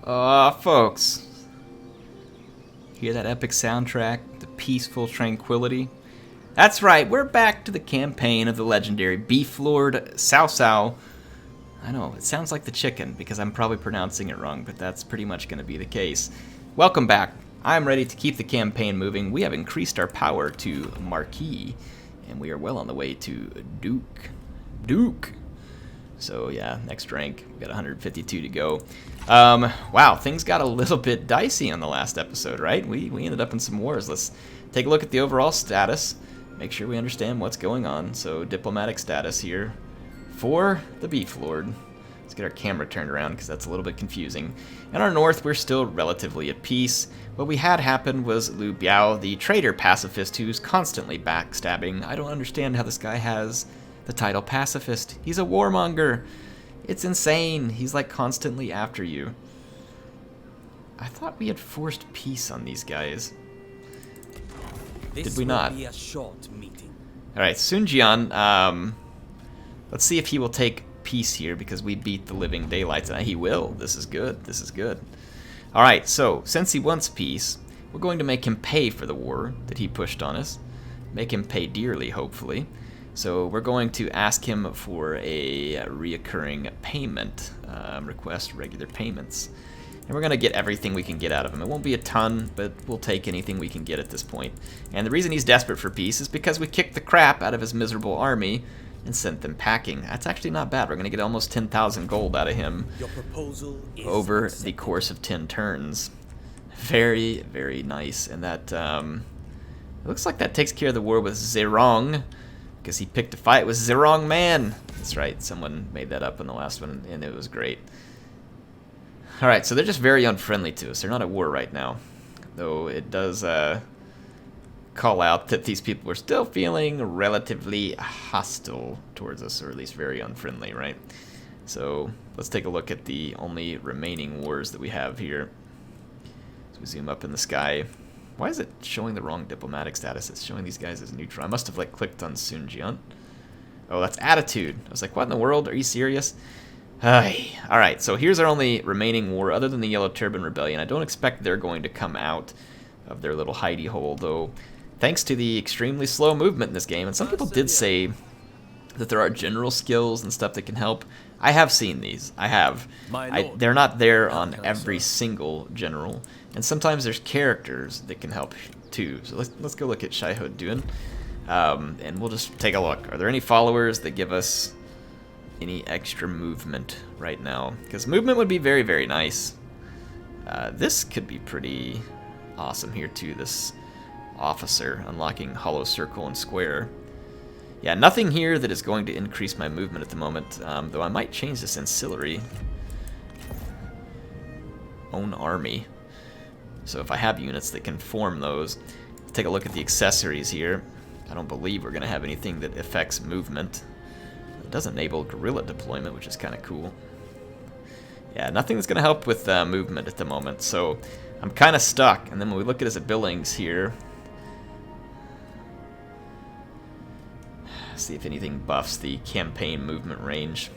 Folks, hear that epic soundtrack, the peaceful tranquility? That's right, we're back to the campaign of the legendary Beef Lord CAO CAO. I know, it sounds like the chicken because I'm probably pronouncing it wrong, but that's pretty much going to be the case. Welcome back. I'm ready to keep the campaign moving. We have increased our power to Marquis, and we are well on the way to Duke. So yeah, next rank. We've got 152 to go. Wow, things got a little bit dicey on the last episode, right? We ended up in some wars. Let's take a look at the overall status. Make sure we understand what's going on. So diplomatic status here for the Beef Lord. Let's get our camera turned around because that's a little bit confusing. In our north, we're still relatively at peace. What we had happen was Liu Biao, the traitor pacifist who's constantly backstabbing. I don't understand how this guy has the title pacifist. He's a warmonger. It's insane. He's like constantly after you. I thought we had forced peace on these guys. Did we not? Be a short meeting. Alright, Sun Jian, let's see if he will take peace here because we beat the living daylights. And he will. This is good. This is good. Alright, so since he wants peace, we're going to make him pay for the war that he pushed on us. Make him pay dearly, hopefully. So we're going to ask him for a reoccurring payment, request regular payments. And we're going to get everything we can get out of him. It won't be a ton, but we'll take anything we can get at this point. And the reason he's desperate for peace is because we kicked the crap out of his miserable army and sent them packing. That's actually not bad. We're going to get almost 10,000 gold out of him over the course of 10 turns. Very, very nice. And that, it looks like that takes care of the war with Zerong, because he picked a fight with the wrong man. That's right, someone made that up in the last one, and it was great. Alright, so they're just very unfriendly to us. They're not at war right now. Though it does call out that these people are still feeling relatively hostile towards us, or at least very unfriendly, right? So let's take a look at the only remaining wars that we have here. So we zoom up in the sky. Why is it showing the wrong diplomatic status? It's showing these guys as neutral. I must have like clicked on Sun Jian. Oh, that's attitude. I was like, what in the world? Are you serious? Alright, so here's our only remaining war other than the Yellow Turban Rebellion. I don't expect they're going to come out of their little hidey hole, though thanks to the extremely slow movement in this game, and some people did say that there are general skills and stuff that can help. I have seen these. I have. They're not there on every single general. And sometimes there's characters that can help too. So let's go look at Shaiho Duan. And we'll just take a look. Are there any followers that give us any extra movement right now? Because movement would be very, very nice. This could be pretty awesome here too. This officer unlocking hollow circle and square. Yeah, nothing here that is going to increase my movement at the moment, though I might change this ancillary. Own army. So if I have units that can form those, take a look at the accessories here. I don't believe we're going to have anything that affects movement. It does enable guerrilla deployment, which is kind of cool. Yeah, nothing that's going to help with movement at the moment, so I'm kind of stuck. And then when we look at his abilities here, see if anything buffs the campaign movement range.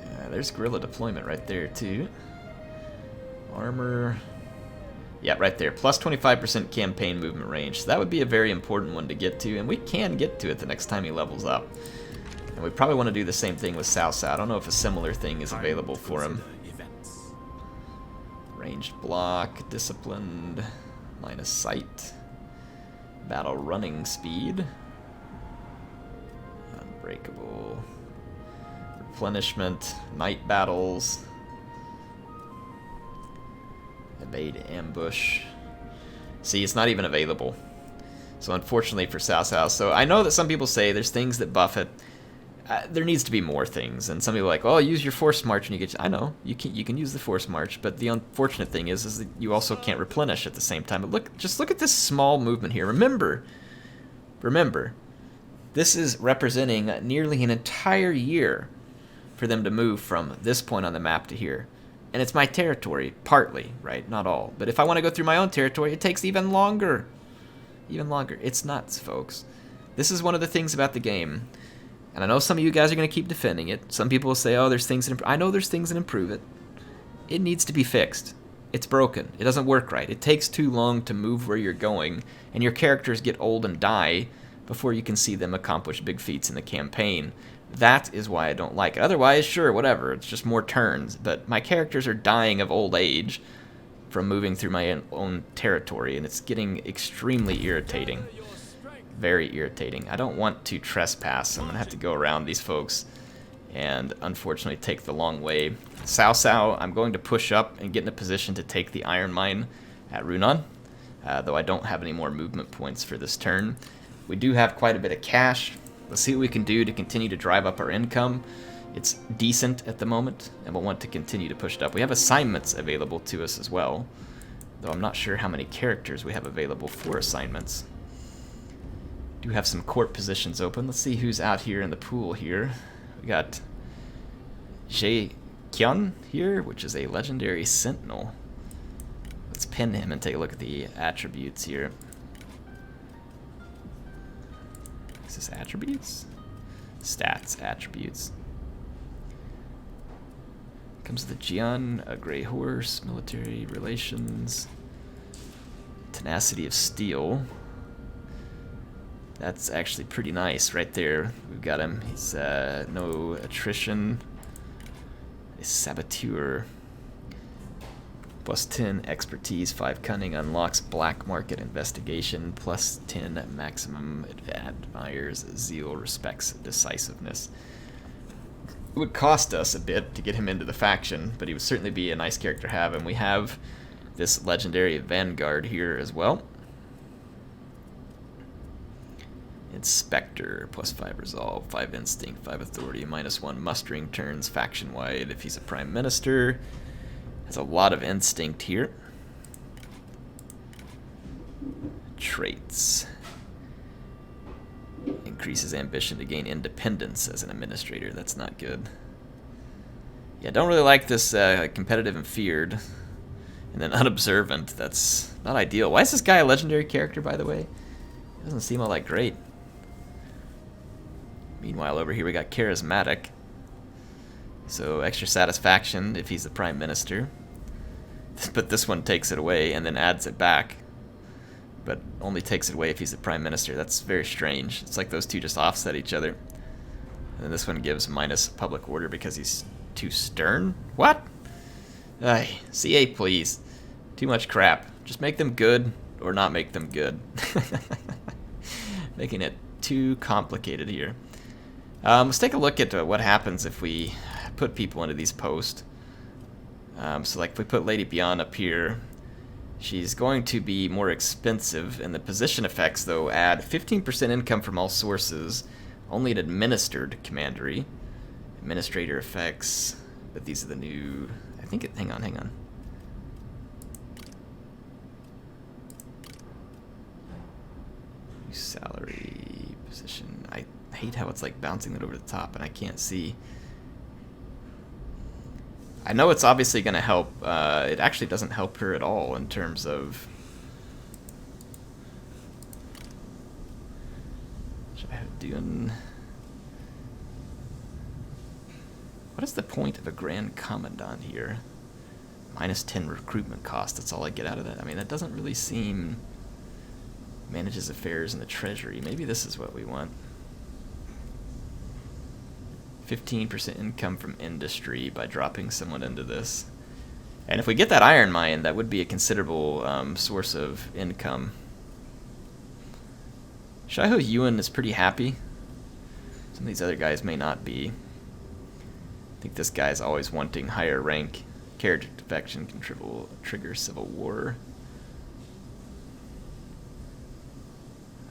Yeah, there's guerrilla deployment right there too. Armor. Yeah, right there. Plus 25% campaign movement range. So that would be a very important one to get to, and we can get to it the next time he levels up. And we probably want to do the same thing with CAO CAO. I don't know if a similar thing is available for him. Ranged block, disciplined, line of sight, battle running speed, unbreakable, replenishment, night battles, evade ambush. See, it's not even available. So unfortunately for CAO CAO. So I know that some people say there's things that buff it. There needs to be more things, and some people are like, oh, use your force march and you get. I know you can use the force march, but the unfortunate thing is that you also can't replenish at the same time. But just look at this small movement here. Remember, this is representing nearly an entire year for them to move from this point on the map to here. And it's my territory, partly, right? Not all. But if I want to go through my own territory, it takes even longer. Even longer. It's nuts, folks. This is one of the things about the game And I know some of you guys are going to keep defending it. Some people will say, oh, there's things that improve. I know there's things that improve it. It needs to be fixed. It's broken. It doesn't work right. It takes too long to move where you're going, and your characters get old and die before you can see them accomplish big feats in the campaign. That is why I don't like it. Otherwise, sure, whatever. It's just more turns. But my characters are dying of old age from moving through my own territory, and it's getting extremely irritating. Very irritating. I don't want to trespass. I'm going to have to go around these folks and unfortunately take the long way. CAO CAO, I'm going to push up and get in a position to take the iron mine at Runan, though I don't have any more movement points for this turn. We do have quite a bit of cash. Let's see what we can do to continue to drive up our income. It's decent at the moment, and we'll want to continue to push it up. We have assignments available to us as well, though I'm not sure how many characters we have available for assignments. Do have some court positions open. Let's see who's out here in the pool here. We got Jae Kyun here, which is a legendary sentinel. Let's pin him and take a look at the attributes here. Is this attributes? Stats, attributes. Comes the Jian, a gray horse, military relations, tenacity of steel. That's actually pretty nice right there. We've got him. He's no attrition. A saboteur. Plus 10 expertise, 5 cunning, unlocks black market investigation, plus 10 maximum admires zeal, respects decisiveness. It would cost us a bit to get him into the faction, but he would certainly be a nice character to have, and we have this legendary Vanguard here as well. Inspector, plus 5 resolve, 5 instinct, 5 authority, -1 mustering turns faction-wide if he's a prime minister. Has a lot of instinct here. Traits. Increases ambition to gain independence as an administrator. That's not good. Yeah, don't really like this competitive and feared. And then unobservant. That's not ideal. Why is this guy a legendary character, by the way? It doesn't seem all that great. Meanwhile, over here we got charismatic. So extra satisfaction if he's the prime minister. But this one takes it away and then adds it back. But only takes it away if he's the prime minister. That's very strange. It's like those two just offset each other. And then this one gives minus public order because he's too stern? What? Ay, CA, please. Too much crap. Just make them good or not make them good. Making it too complicated here. Let's take a look at what happens if we put people into these posts. So like if we put Lady Beyond up here, she's going to be more expensive, and the position effects though add 15% income from all sources, only an administered commandery. Administrator effects, but these are the new, I think hang on. New salary position. I hate how it's like bouncing it over the top and I can't see. I know it's obviously going to help. It actually doesn't help her at all in terms of... What is the point of a Grand Commandant here? -10 recruitment cost. That's all I get out of that. I mean, that doesn't really seem... Manages affairs in the treasury. Maybe this is what we want. 15% income from industry by dropping someone into this. And if we get that iron mine, that would be a considerable source of income. Shaiho Yuan is pretty happy. Some of these other guys may not be. I think this guy's always wanting higher rank. Character defection can trigger civil war.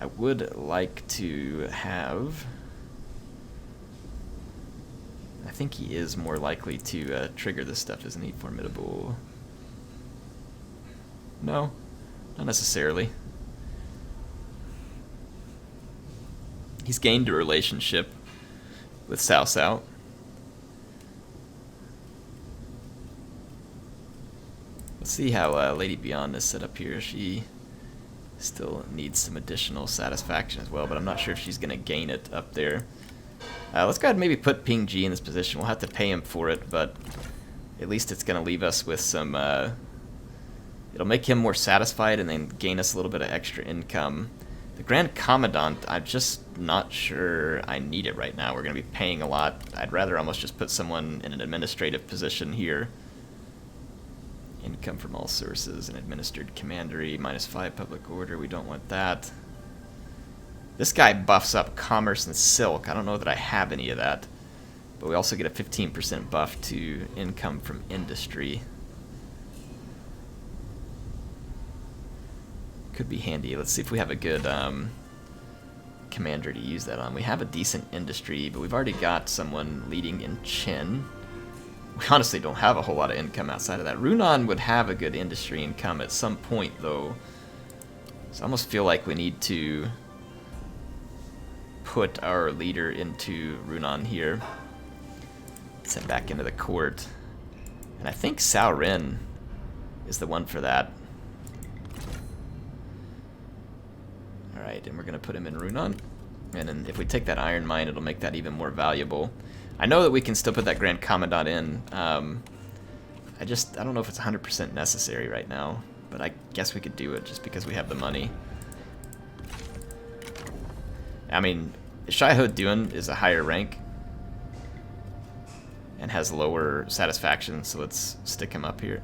I would like to have... I think he is more likely to trigger this stuff, isn't he? Formidable. No, not necessarily. He's gained a relationship with CAO CAO. Let's see how Lady Beyond is set up here. She still needs some additional satisfaction as well, but I'm not sure if she's going to gain it up there. Let's go ahead and maybe put Ping Ji in this position. We'll have to pay him for it, but at least it's going to leave us with some... it'll make him more satisfied and then gain us a little bit of extra income. The Grand Commandant, I'm just not sure I need it right now. We're going to be paying a lot. I'd rather almost just put someone in an administrative position here. Income from all sources, an administered commandery, -5 public order. We don't want that. This guy buffs up commerce and silk. I don't know that I have any of that. But we also get a 15% buff to income from industry. Could be handy. Let's see if we have a good commander to use that on. We have a decent industry, but we've already got someone leading in Qin. We honestly don't have a whole lot of income outside of that. Runan would have a good industry income at some point, though. So I almost feel like we need to put our leader into Runan here. Send back into the court. And I think Cao Ren is the one for that. Alright, and we're going to put him in Runan. And then if we take that iron mine, it'll make that even more valuable. I know that we can still put that Grand Commandant in. I don't know if it's 100% necessary right now. But I guess we could do it just because we have the money. I mean, Shai Ho Duan is a higher rank. And has lower satisfaction, so let's stick him up here.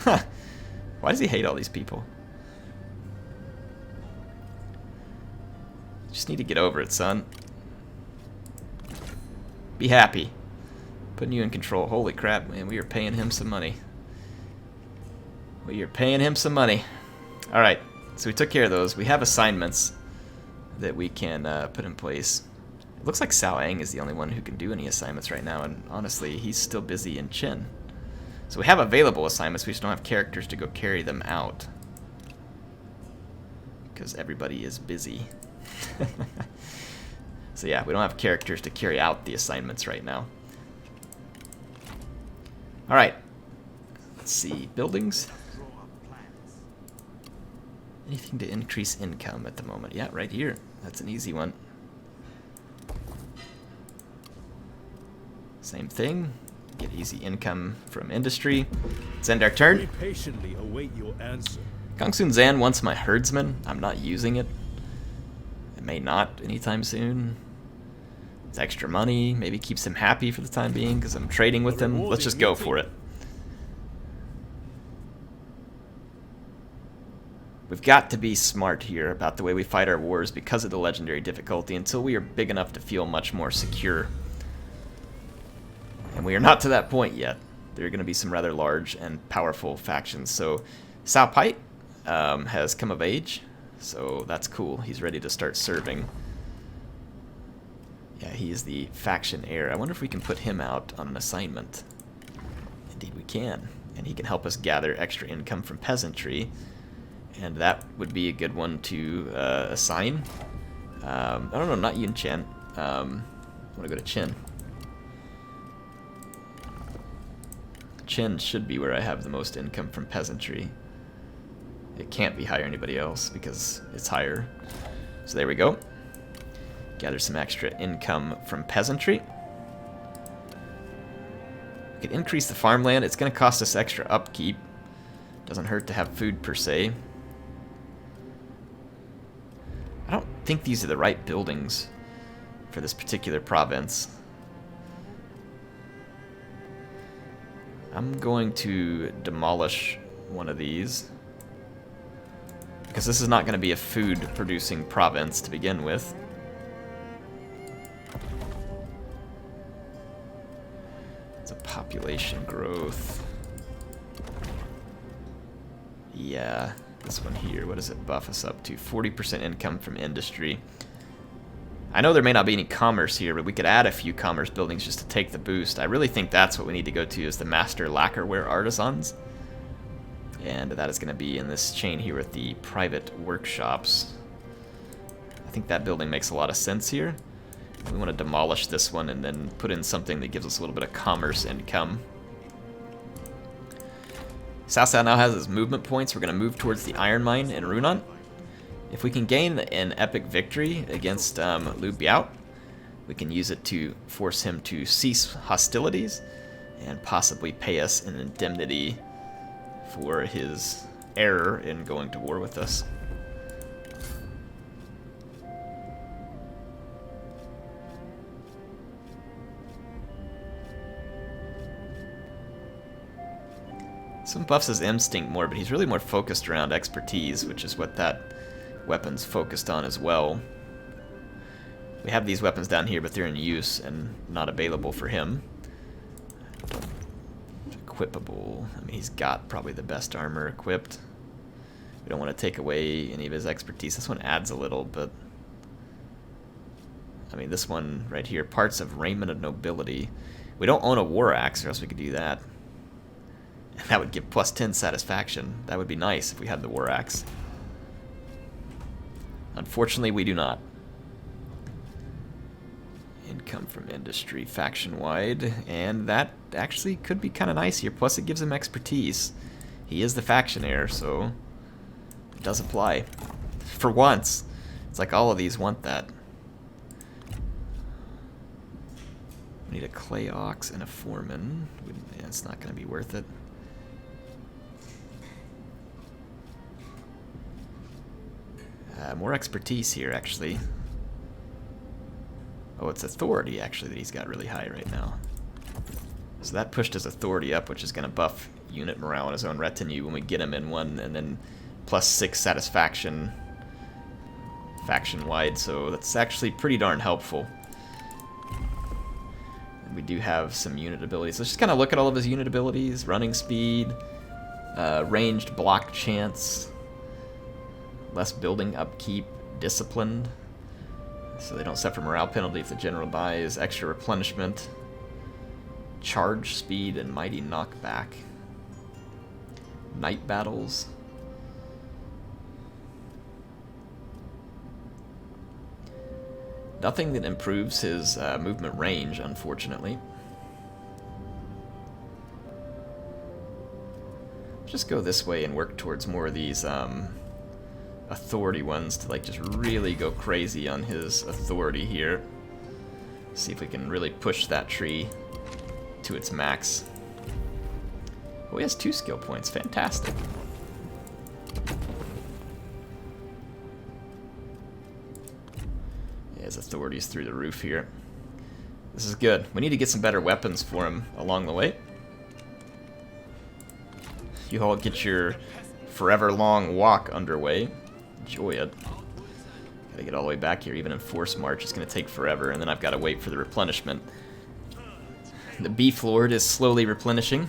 Why does he hate all these people? Just need to get over it, son. Be happy. Putting you in control. Holy crap, man, we are paying him some money. We are paying him some money. Alright, so we took care of those. We have assignments that we can put in place. It looks like Cao Ang is the only one who can do any assignments right now, and honestly, he's still busy in Qin. So we have available assignments, we just don't have characters to go carry them out. Because everybody is busy. So yeah, we don't have characters to carry out the assignments right now. Alright. Let's see. Buildings. Anything to increase income at the moment? Yeah, right here. That's an easy one. Same thing. Get easy income from industry. Let's end our turn. Patiently await your answer. Gongsun Zan wants my herdsman. I'm not using it. It may not anytime soon. It's extra money. Maybe keeps him happy for the time being because I'm trading with him. Let's just go for it. We've got to be smart here about the way we fight our wars because of the legendary difficulty until we are big enough to feel much more secure. And we are not to that point yet. There are going to be some rather large and powerful factions. So Cao Pai has come of age, so that's cool. He's ready to start serving. Yeah, he is the faction heir. I wonder if we can put him out on an assignment. Indeed we can. And he can help us gather extra income from peasantry. And that would be a good one to assign. I don't know, not Yun Chen. I want to go to Qin. Qin should be where I have the most income from peasantry. It can't be higher anybody else because it's higher. So there we go. Gather some extra income from peasantry. We could increase the farmland. It's going to cost us extra upkeep. Doesn't hurt to have food per se. I don't think these are the right buildings for this particular province. I'm going to demolish one of these because this is not going to be a food-producing province to begin with. It's a population growth. Yeah, this one here, what does it buff us up to? 40% income from industry. I know there may not be any commerce here, but we could add a few commerce buildings just to take the boost. I really think that's what we need to go to, is the master lacquerware artisans. And that is going to be in this chain here with the private workshops. I think that building makes a lot of sense here. We want to demolish this one and then put in something that gives us a little bit of commerce income. Cao Cao now has his movement points. We're going to move towards the iron mine in Runan. If we can gain an epic victory against Liu Biao, We can use it to force him to cease hostilities and possibly pay us an indemnity for his error in going to war with us. Some buffs his instinct more, but he's really more focused around expertise, which is what that weapon's focused on as well. We have these weapons down here, but they're in use and not available for him. Equipable. I mean, he's got probably the best armor equipped. We don't want to take away any of his expertise. This one adds a little, but... I mean, this one right here, parts of raiment of nobility. We don't own a war axe, or else we could do that. And that would give plus 10 satisfaction. That would be nice if we had the war axe. Unfortunately, we do not. Income from industry, faction-wide, and that actually could be kind of nice here. Plus, it gives him expertise. He is the faction heir, so it does apply. For once. It's like all of these want that. We need a clay ox and a foreman. Yeah, it's not going to be worth it. More expertise here, actually. Oh, it's authority, actually, that he's got really high right now. So that pushed his authority up, which is going to buff unit morale in his own retinue when we get him in one, and then plus 6 satisfaction faction-wide, so that's actually pretty darn helpful. And we do have some unit abilities. Let's just kind of look at all of his unit abilities. Running speed, ranged block chance, less building upkeep, disciplined, so they don't suffer morale penalty if the general dies, extra replenishment, charge speed, and mighty knockback. Night battles. Nothing that improves his movement range, unfortunately. Let's just go this way and work towards more of these authority ones to like just really go crazy on his authority here. See if we can really push that tree to its max. Oh, he has 2 skill points. Fantastic. Yeah, his authority's through the roof here. This is good. We need to get some better weapons for him along the way. You all get your forever long walk underway. Enjoy it. Gotta get all the way back here. Even in force march, it's gonna take forever, and then I've got to wait for the replenishment. The beef lord is slowly replenishing.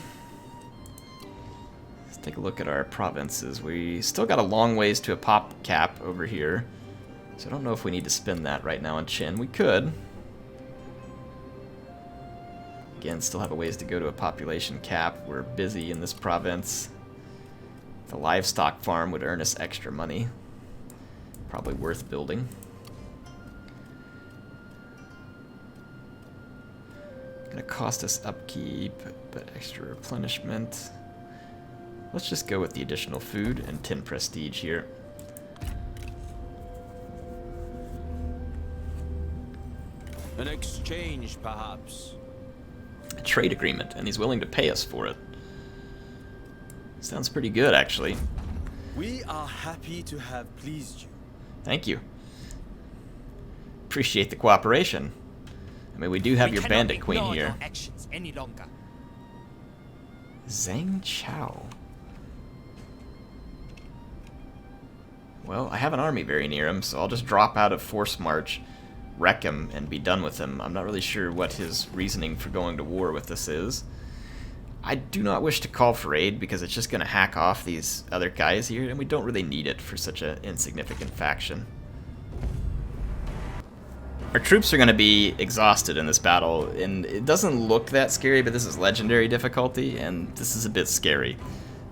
Let's take a look at our provinces. We still got a long ways to a pop cap over here, so I don't know if we need to spend that right now on Qin. We could. Again, still have a ways to go to a population cap. We're busy in this province. The livestock farm would earn us extra money. Probably worth building. Gonna cost us upkeep, but extra replenishment. Let's just go with the additional food and 10 prestige here. An exchange, perhaps. A trade agreement, and he's willing to pay us for it. Sounds pretty good, actually. We are happy to have pleased you. Thank you. Appreciate the cooperation. I mean, we do have your bandit queen here. Any longer. Zhang Chao. Well, I have an army very near him, so I'll just drop out of force march, wreck him, and be done with him. I'm not really sure what his reasoning for going to war with this is. I do not wish to call for aid because it's just going to hack off these other guys here, and we don't really need it for such an insignificant faction. Our troops are going to be exhausted in this battle, and it doesn't look that scary, but this is legendary difficulty, and this is a bit scary.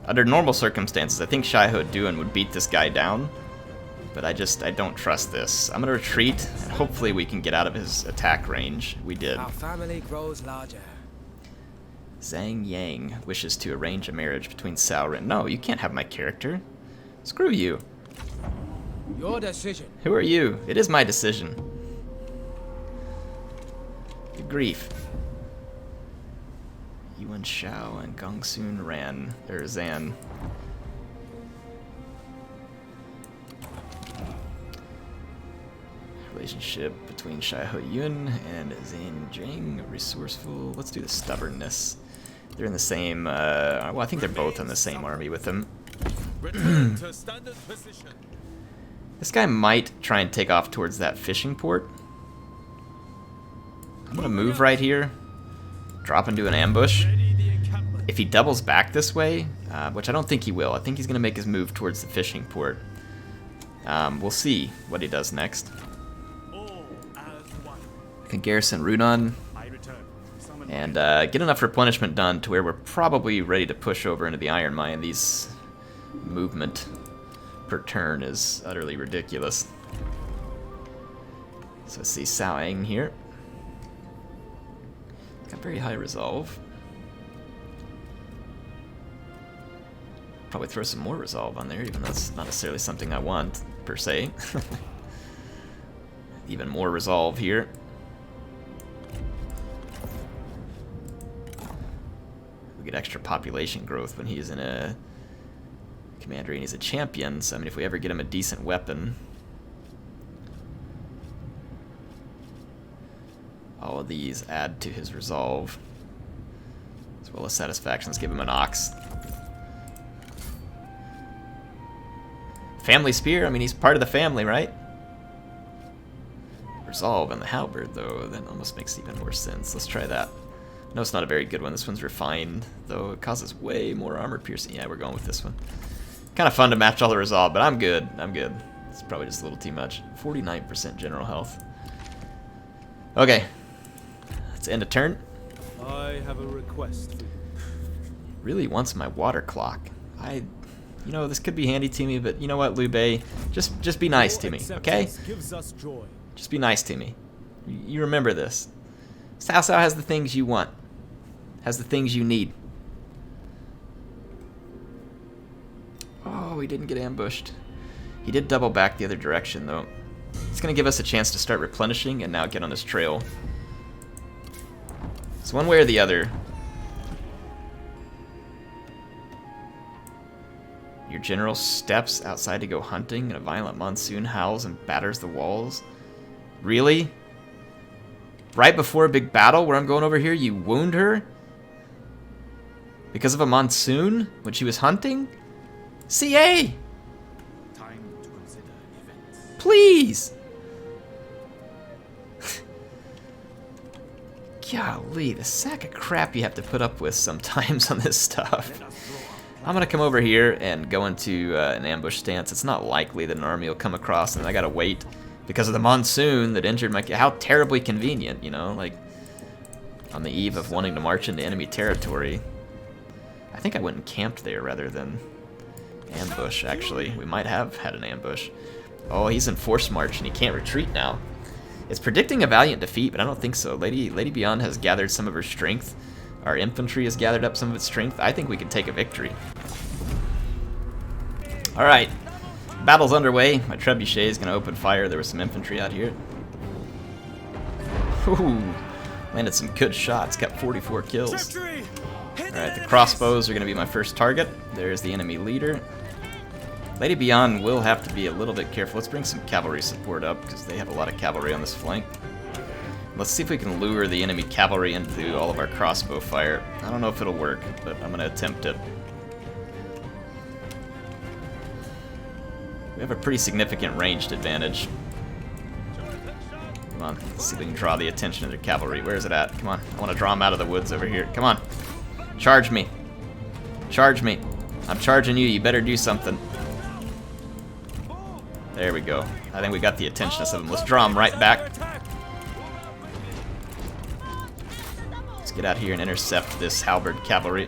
Under normal circumstances, I think Shaiho Duan would beat this guy down, but I don't trust this. I'm going to retreat, and hopefully we can get out of his attack range. We did. Our family grows larger. Zhang Yang wishes to arrange a marriage between Cao Ren. No, you can't have my character. Screw you. Your decision. Who are you? It is my decision. grief. Yuan Shao and Gongsun Ran. Or Zan. Relationship between Shai Ho Yun and Zan Jing. Resourceful. Let's do the stubbornness. They're in the same, well, I think they're both in the same army with him. Return to standard position. This guy might try and take off towards that fishing port. I'm gonna move right here. Drop into an ambush. Ready the encampment. If he doubles back this way, which I don't think he will, I think he's gonna make his move towards the fishing port. We'll see what he does next. All as one. Can garrison Runan I return. Summon and get enough replenishment done to where we're probably ready to push over into the Iron Mine. These movement per turn is utterly ridiculous. So let's see Sao Eng here. Got very high resolve. Probably throw some more resolve on there, even though it's not necessarily something I want, per se. Even more resolve here. We get extra population growth when he's in a commander and he's a champion, so I mean if we ever get him a decent weapon. All of these add to his resolve. As well as satisfaction. Let's give him an ox. Family spear? I mean, he's part of the family, right? Resolve and the halberd, though, that almost makes even more sense. Let's try that. No, it's not a very good one. This one's refined, though it causes way more armor piercing. Yeah, we're going with this one. Kind of fun to match all the resolve, but I'm good. I'm good. It's probably just a little too much. 49% general health. Okay. Let's end a turn. I have a request for you. Really wants my water clock. You know, this could be handy to me, but you know what, Liu Bei? Just be nice to me, okay? Gives us joy. Just be nice to me. You remember this. Cao Cao has the things you want. Has the things you need. Oh, he didn't get ambushed. He did double back the other direction, though. It's going to give us a chance to start replenishing and now get on his trail. So one way or the other. Your general steps outside to go hunting, and a violent monsoon howls and batters the walls. Really? Right before a big battle where I'm going over here, you wound her? Because of a monsoon? When she was hunting? CA! Time to consider events. Please! Golly, the sack of crap you have to put up with sometimes on this stuff. I'm gonna come over here and go into an ambush stance. It's not likely that an army will come across, and I gotta wait because of the monsoon that injured my... How terribly convenient, you know? Like, on the eve of wanting to march into enemy territory. I think I went and camped there rather than ambush, actually. We might have had an ambush. Oh, he's in forced march, and he can't retreat now. It's predicting a valiant defeat, but I don't think so. Lady Beyond has gathered some of her strength. Our infantry has gathered up some of its strength. I think we can take a victory. Alright. Battle's underway. My trebuchet is going to open fire. There was some infantry out here. Ooh. Landed some good shots. Got 44 kills. Alright, the crossbows are going to be my first target. There's the enemy leader. Lady Beyond will have to be a little bit careful. Let's bring some cavalry support up, because they have a lot of cavalry on this flank. Let's see if we can lure the enemy cavalry into all of our crossbow fire. I don't know if it'll work, but I'm going to attempt it. We have a pretty significant ranged advantage. Come on, let's see if we can draw the attention of their cavalry. Where is it at? Come on, I want to draw them out of the woods over here. Come on, charge me. Charge me. I'm charging you, you better do something. There we go. I think we got the attention of them. Let's draw them right back. Let's get out here and intercept this halberd cavalry.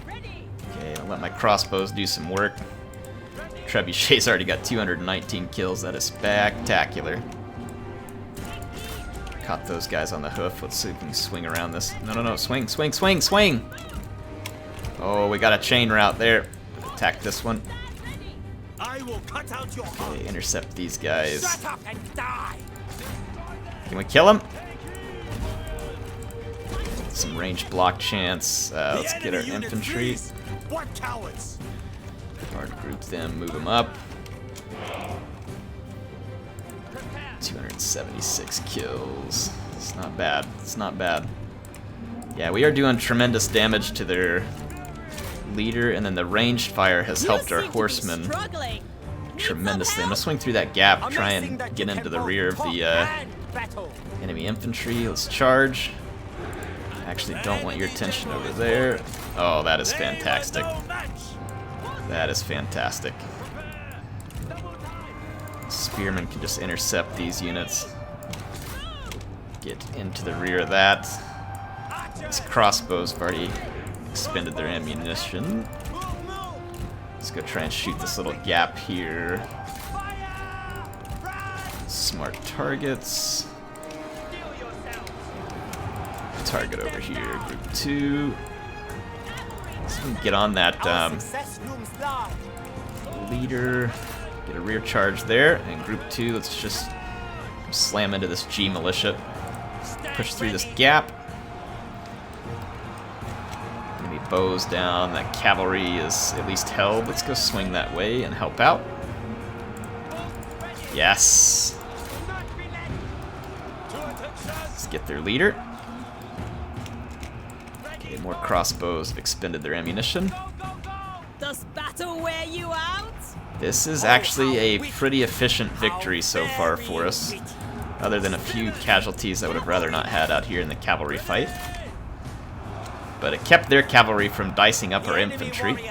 Okay, I'll let my crossbows do some work. Trebuchet's already got 219 kills. That is spectacular. Caught those guys on the hoof. Let's see if we can swing around this. No. Swing, swing, swing, swing! Oh, we got a chain route there. Attack this one. I will cut out your Okay, intercept these guys. Shut up and die! Can we kill him? Some ranged block chance. Let's get our infantry. What cowards! Hard group them, move them up. 276 kills. It's not bad. It's not bad. Yeah, we are doing tremendous damage to their leader, and then the ranged fire has helped our horsemen tremendously. I'm gonna swing through that gap, try and get into the rear of the enemy infantry. Let's charge. Actually, don't want your attention over there. Oh, that is fantastic. That is fantastic. Spearmen can just intercept these units. Get into the rear of that. These crossbows have already expended their ammunition. Let's go try and shoot this little gap here. Smart targets. Target over here, group 2. Let's get on that leader. Get a rear charge there. And group 2, let's just slam into this G militia. Push through this gap. Enemy bows down. That cavalry is at least held. Let's go swing that way and help out. Yes. Let's get their leader. Okay, more crossbows have expended their ammunition. Does battle wear you out? This is actually a pretty efficient victory so far for us, other than a few casualties I would have rather not had out here in the cavalry fight. But it kept their cavalry from dicing up our infantry.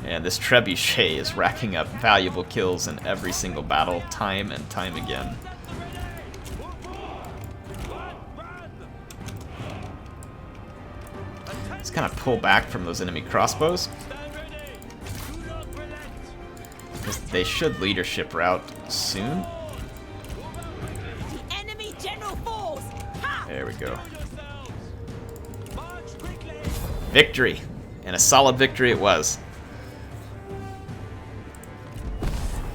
And this trebuchet is racking up valuable kills in every single battle, time and time again. Let's kind of pull back from those enemy crossbows. Because they should leadership route soon. Enemy general force! Ha! There we go. Victory! And a solid victory it was.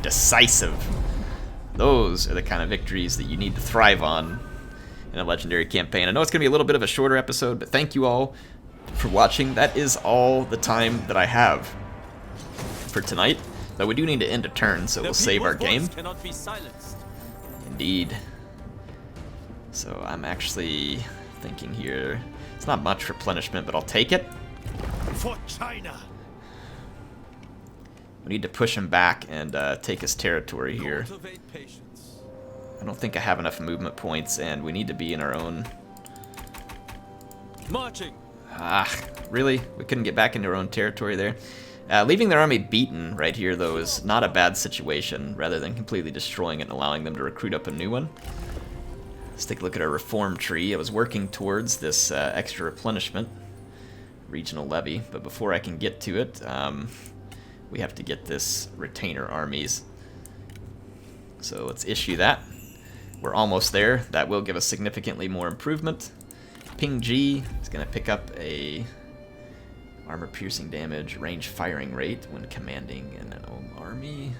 Decisive. Those are the kind of victories that you need to thrive on in a legendary campaign. I know it's going to be a little bit of a shorter episode, but thank you all for watching. That is all the time that I have for tonight. Though we do need to end a turn, so we'll save our game. Indeed. So I'm actually thinking here, it's not much replenishment, but I'll take it. For China. We need to push him back and take his territory here. I don't think I have enough movement points, and we need to be in our own... Marching. Ah, really? We couldn't get back into our own territory there? Leaving their army beaten right here, though, is not a bad situation, rather than completely destroying it and allowing them to recruit up a new one. Let's take a look at our reform tree. I was working towards this extra replenishment, regional levy, but before I can get to it, we have to get this retainer armies. So let's issue that. We're almost there. That will give us significantly more improvement. Ping G is going to pick up a armor piercing damage, range firing rate when commanding in an own army.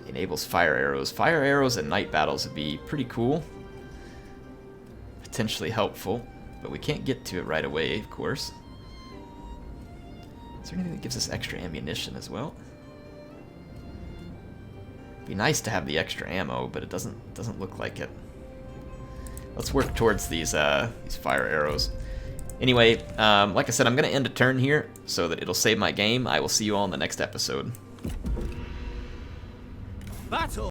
Enables fire arrows. Fire arrows in night battles would be pretty cool. Potentially helpful, but we can't get to it right away, of course. Is there anything that gives us extra ammunition as well? It'd be nice to have the extra ammo, but it doesn't look like it. Let's work towards these fire arrows. Anyway, like I said, I'm going to end a turn here so that it'll save my game. I will see you all in the next episode. Battle!